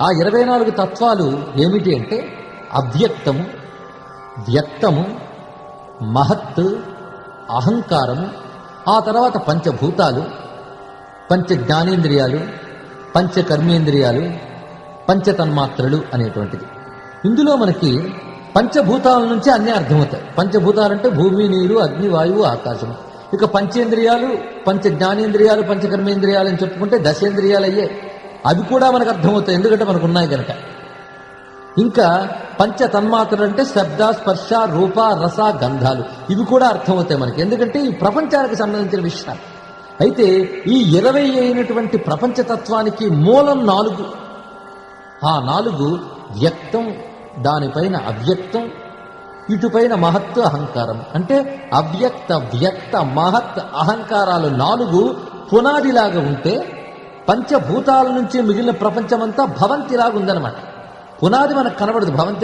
ఆ 24 తత్వాలు ఏమిటి అంటే అవ్యక్తము, వ్యక్తము, మహత్, అహంకారము, ఆ తర్వాత పంచభూతాలు, పంచ జ్ఞానేంద్రియాలు, పంచ కర్మేంద్రియాలు, పంచతన్మాత్రలు అనేటువంటిది. ఇందులో మనకి పంచభూతాల నుంచి అన్నీ అర్థమవుతాయి. పంచభూతాలంటే భూమి, నీరు, అగ్ని, వాయువు, ఆకాశం. ఇక పంచేంద్రియాలు, పంచ జ్ఞానేంద్రియాలు, పంచకర్మేంద్రియాలు అని చెప్పుకుంటే దశేంద్రియాలు అయ్యే. అవి కూడా మనకు అర్థమవుతాయి, ఎందుకంటే మనకు ఉన్నాయి కనుక. ఇంకా పంచ తన్మాత్రలు అంటే శబ్ద, స్పర్శ, రూప, రస, గంధాలు. ఇవి కూడా అర్థమవుతాయి మనకి, ఎందుకంటే ఈ ప్రపంచానికి సంబంధించిన విషయాలు. అయితే ఈ 20 అయినటువంటి ప్రపంచతత్వానికి మూలం 4. ఆ 4 వ్యక్తం, దానిపైన అవ్యక్తం, ఇటుపైన మహత్తు, అహంకారం. అంటే అవ్యక్త, వ్యక్త, మహత్, అహంకారాలు 4 పునాదిలాగా ఉంటే పంచభూతాల నుంచి మిగిలిన ప్రపంచమంతా భవంతిలాగా ఉందన్నమాట. పునాది మనకు కనబడదు, భవంతి